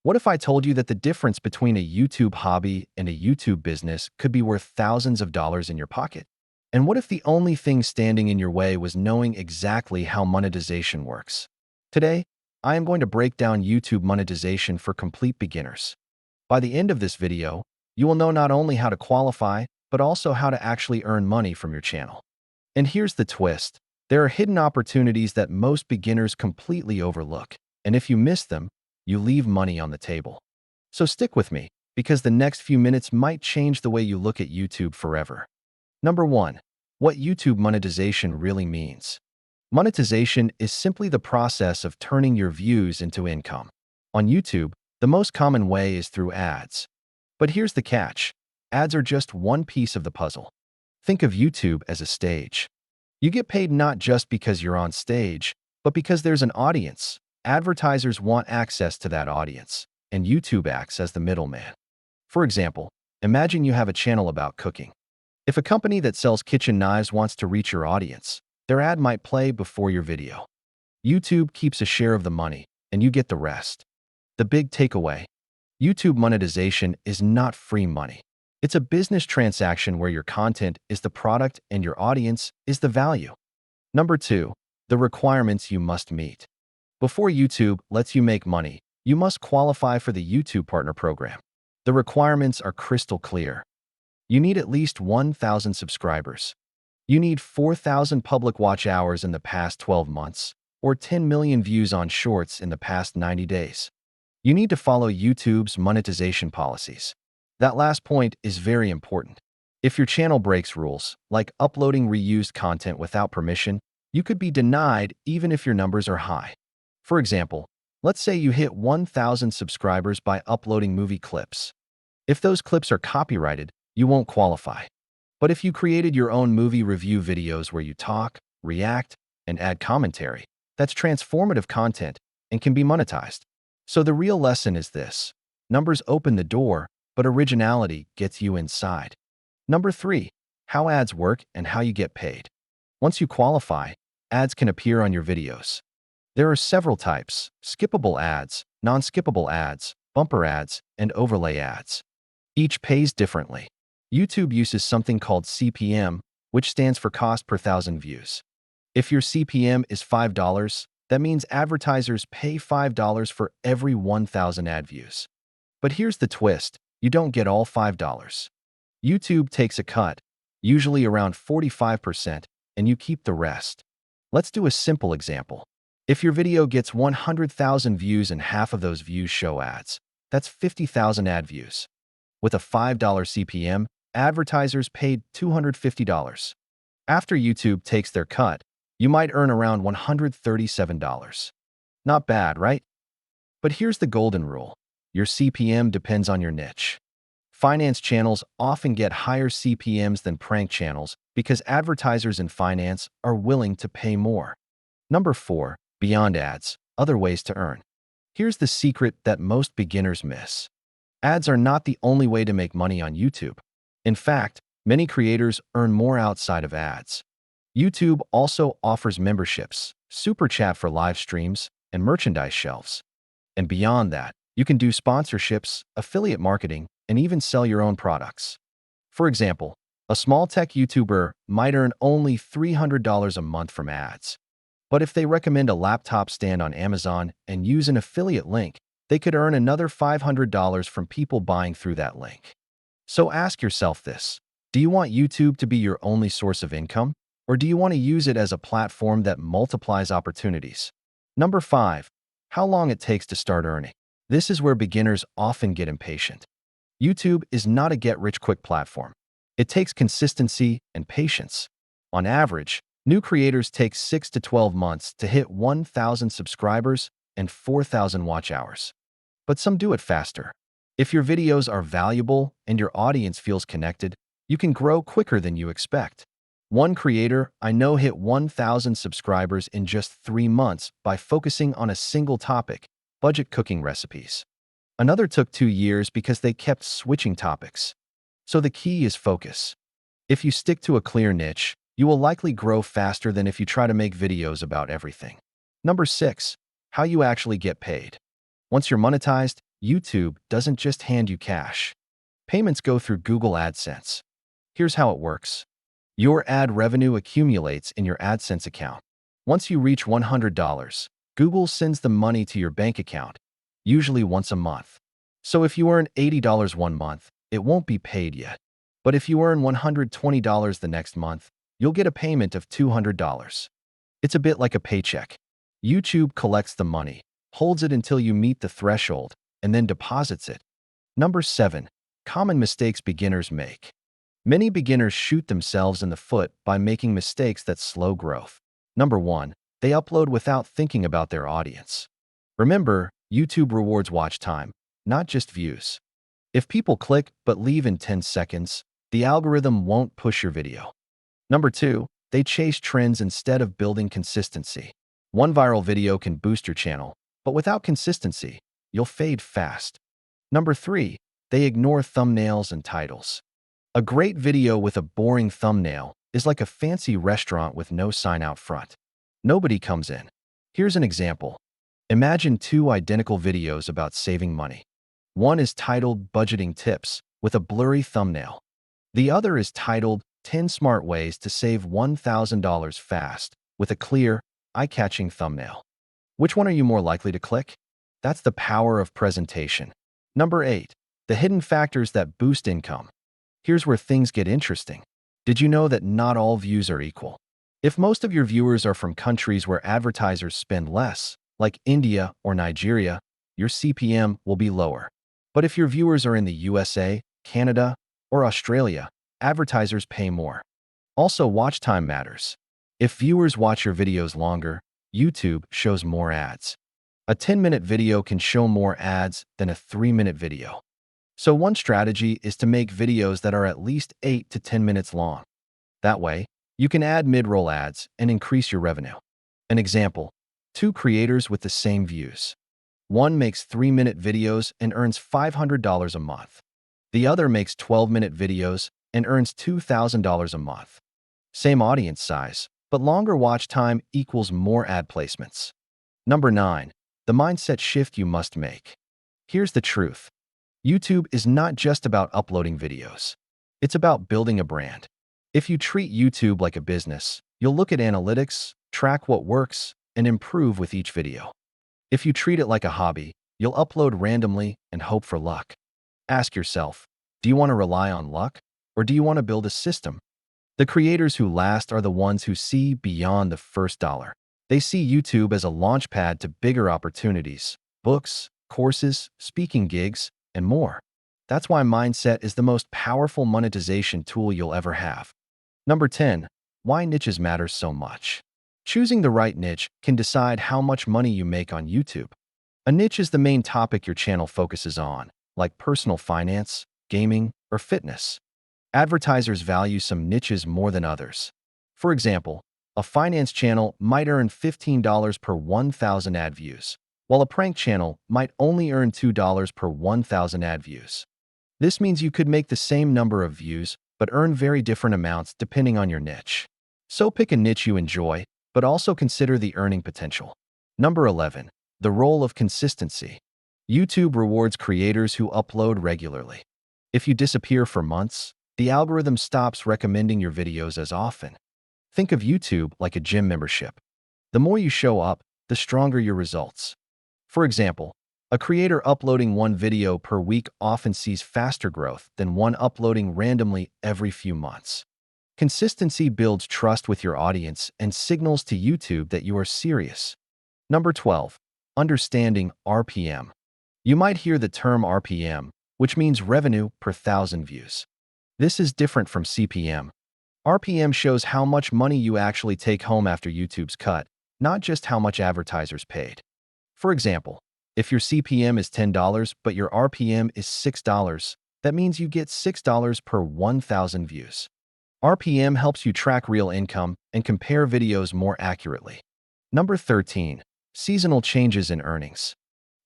What if I told you that the difference between a YouTube hobby and a YouTube business could be worth thousands of dollars in your pocket? And what if the only thing standing in your way was knowing exactly how monetization works? Today, I am going to break down YouTube monetization for complete beginners. By the end of this video, you will know not only how to qualify, but also how to actually earn money from your channel. And here's the twist. There are hidden opportunities that most beginners completely overlook, and if you miss them, you leave money on the table. So stick with me, because the next few minutes might change the way you look at YouTube forever. Number 1. What YouTube monetization really means. Monetization is simply the process of turning your views into income. On YouTube, the most common way is through ads. But here's the catch. Ads are just one piece of the puzzle. Think of YouTube as a stage. You get paid not just because you're on stage, but because there's an audience. Advertisers want access to that audience, and YouTube acts as the middleman. For example, imagine you have a channel about cooking. If a company that sells kitchen knives wants to reach your audience, their ad might play before your video. YouTube keeps a share of the money, and you get the rest. The big takeaway: YouTube monetization is not free money. It's a business transaction where your content is the product and your audience is the value. Number 2. The requirements you must meet. Before YouTube lets you make money, you must qualify for the YouTube Partner Program. The requirements are crystal clear. You need at least 1,000 subscribers. You need 4,000 public watch hours in the past 12 months, or 10 million views on shorts in the past 90 days. You need to follow YouTube's monetization policies. That last point is very important. If your channel breaks rules, like uploading reused content without permission, you could be denied even if your numbers are high. For example, let's say you hit 1,000 subscribers by uploading movie clips. If those clips are copyrighted, you won't qualify. But if you created your own movie review videos where you talk, react, and add commentary, that's transformative content and can be monetized. So the real lesson is this: numbers open the door, but originality gets you inside. Number 3. How ads work and how you get paid. Once you qualify, ads can appear on your videos. There are several types: skippable ads, non-skippable ads, bumper ads, and overlay ads. Each pays differently. YouTube uses something called CPM, which stands for cost per thousand views. If your CPM is $5, that means advertisers pay $5 for every 1,000 ad views. But here's the twist: you don't get all $5. YouTube takes a cut, usually around 45%, and you keep the rest. Let's do a simple example. If your video gets 100,000 views and half of those views show ads, that's 50,000 ad views. With a $5 CPM, advertisers paid $250. After YouTube takes their cut, you might earn around $137. Not bad, right? But here's the golden rule. Your CPM depends on your niche. Finance channels often get higher CPMs than prank channels because advertisers in finance are willing to pay more. Number 4. Beyond ads, other ways to earn. Here's the secret that most beginners miss. Ads are not the only way to make money on YouTube. In fact, many creators earn more outside of ads. YouTube also offers memberships, super chat for live streams, and merchandise shelves. And beyond that, you can do sponsorships, affiliate marketing, and even sell your own products. For example, a small tech YouTuber might earn only $300 a month from ads. But if they recommend a laptop stand on Amazon and use an affiliate link, they could earn another $500 from people buying through that link. So ask yourself this: do you want YouTube to be your only source of income? Or do you want to use it as a platform that multiplies opportunities? Number 5. How long it takes to start earning. This is where beginners often get impatient. YouTube is not a get-rich-quick platform. It takes consistency and patience. On average, new creators take 6 to 12 months to hit 1,000 subscribers and 4,000 watch hours. But some do it faster. If your videos are valuable and your audience feels connected, you can grow quicker than you expect. One creator I know hit 1,000 subscribers in just 3 months by focusing on a single topic: budget cooking recipes. Another took 2 years because they kept switching topics. So the key is focus. If you stick to a clear niche, you will likely grow faster than if you try to make videos about everything. Number 6. How you actually get paid. Once you're monetized, YouTube doesn't just hand you cash. Payments go through Google AdSense. Here's how it works. Your ad revenue accumulates in your AdSense account. Once you reach $100, Google sends the money to your bank account, usually once a month. So if you earn $80 one month, it won't be paid yet. But if you earn $120 the next month, you'll get a payment of $200. It's a bit like a paycheck. YouTube collects the money, holds it until you meet the threshold, and then deposits it. Number 7. Common mistakes beginners make. Many beginners shoot themselves in the foot by making mistakes that slow growth. Number 1. They upload without thinking about their audience. Remember, YouTube rewards watch time, not just views. If people click but leave in 10 seconds, the algorithm won't push your video. Number 2. They chase trends instead of building consistency. One viral video can boost your channel, but without consistency, you'll fade fast. Number 3. They ignore thumbnails and titles. A great video with a boring thumbnail is like a fancy restaurant with no sign out front. Nobody comes in. Here's an example. Imagine two identical videos about saving money. One is titled Budgeting Tips with a blurry thumbnail. The other is titled 10 Smart Ways to Save $1,000 Fast with a clear, eye-catching thumbnail. Which one are you more likely to click? That's the power of presentation. Number 8. The hidden factors that boost income. Here's where things get interesting. Did you know that not all views are equal? If most of your viewers are from countries where advertisers spend less, like India or Nigeria, your CPM will be lower. But if your viewers are in the USA, Canada, or Australia, advertisers pay more. Also, watch time matters. If viewers watch your videos longer, YouTube shows more ads. A 10-minute video can show more ads than a 3-minute video. So one strategy is to make videos that are at least 8 to 10 minutes long. That way, you can add mid-roll ads and increase your revenue. An example, 2 creators with the same views. One makes 3-minute videos and earns $500 a month. The other makes 12-minute videos and earns $2,000 a month. Same audience size, but longer watch time equals more ad placements. Number 9. The mindset shift you must make. Here's the truth. YouTube is not just about uploading videos. It's about building a brand. If you treat YouTube like a business, you'll look at analytics, track what works, and improve with each video. If you treat it like a hobby, you'll upload randomly and hope for luck. Ask yourself, do you want to rely on luck, or do you want to build a system? The creators who last are the ones who see beyond the first dollar. They see YouTube as a launchpad to bigger opportunities, books, courses, speaking gigs, and more. That's why mindset is the most powerful monetization tool you'll ever have. Number 10. Why niches matter so much. Choosing the right niche can decide how much money you make on YouTube. A niche is the main topic your channel focuses on, like personal finance, gaming, or fitness. Advertisers value some niches more than others. For example, a finance channel might earn $15 per 1,000 ad views, while a prank channel might only earn $2 per 1,000 ad views. This means you could make the same number of views, but earn very different amounts depending on your niche. So pick a niche you enjoy, but also consider the earning potential. Number 11. The role of consistency. YouTube rewards creators who upload regularly. If you disappear for months, the algorithm stops recommending your videos as often. Think of YouTube like a gym membership. The more you show up, the stronger your results. For example, a creator uploading one video per week often sees faster growth than one uploading randomly every few months. Consistency builds trust with your audience and signals to YouTube that you are serious. Number 12. Understanding RPM. You might hear the term RPM, which means revenue per 1,000 views. This is different from CPM. RPM shows how much money you actually take home after YouTube's cut, not just how much advertisers paid. For example, if your CPM is $10 but your RPM is $6, that means you get $6 per 1,000 views. RPM helps you track real income and compare videos more accurately. Number 13. Seasonal changes in earnings.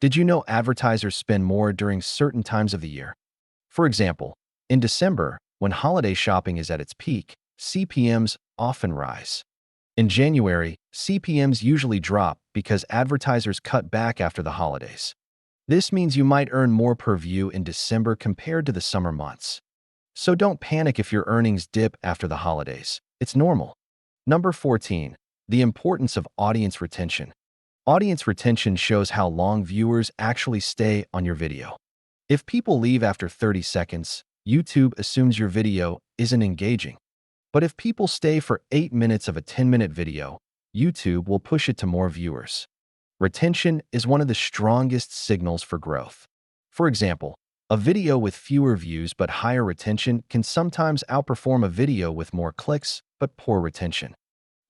Did you know advertisers spend more during certain times of the year? For example, in December, when holiday shopping is at its peak, CPMs often rise. In January, CPMs usually drop because advertisers cut back after the holidays. This means you might earn more per view in December compared to the summer months. So don't panic if your earnings dip after the holidays. It's normal. Number 14. The importance of audience retention. Audience retention shows how long viewers actually stay on your video. If people leave after 30 seconds, YouTube assumes your video isn't engaging. But if people stay for 8 minutes of a 10-minute video, YouTube will push it to more viewers. Retention is one of the strongest signals for growth. For example, a video with fewer views but higher retention can sometimes outperform a video with more clicks but poor retention.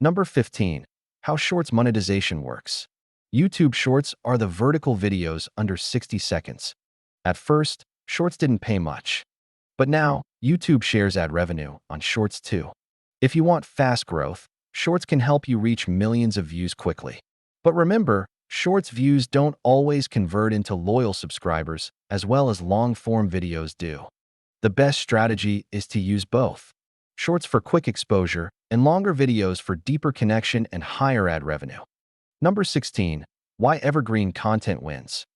Number 15. How Shorts monetization works. YouTube Shorts are the vertical videos under 60 seconds. At first, Shorts didn't pay much. But now, YouTube shares ad revenue on Shorts too. If you want fast growth, Shorts can help you reach millions of views quickly. But remember, Shorts views don't always convert into loyal subscribers as well as long-form videos do. The best strategy is to use both. Shorts for quick exposure and longer videos for deeper connection and higher ad revenue. Number 16. Why evergreen content wins.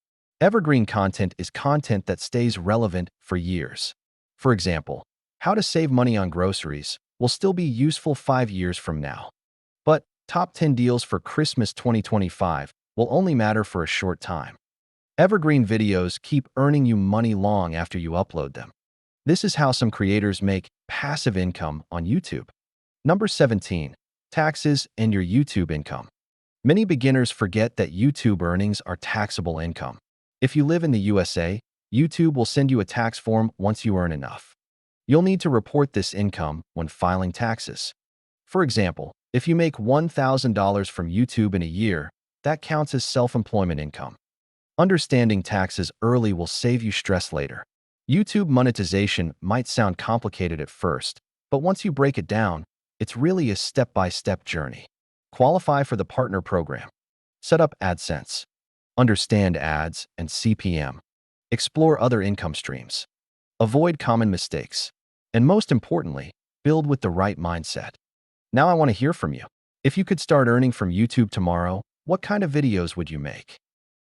Evergreen content is content that stays relevant for years. For example, how to save money on groceries will still be useful 5 years from now. But top 10 deals for Christmas 2025 will only matter for a short time. Evergreen videos keep earning you money long after you upload them. This is how some creators make passive income on YouTube. Number 17. Taxes and your YouTube income. Many beginners forget that YouTube earnings are taxable income. If you live in the USA, YouTube will send you a tax form once you earn enough. You'll need to report this income when filing taxes. For example, if you make $1,000 from YouTube in a year, that counts as self-employment income. Understanding taxes early will save you stress later. YouTube monetization might sound complicated at first, but once you break it down, it's really a step-by-step journey. Qualify for the partner program. Set up AdSense. Understand ads and CPM. Explore other income streams. Avoid common mistakes. And most importantly, build with the right mindset. Now I want to hear from you. If you could start earning from YouTube tomorrow, what kind of videos would you make?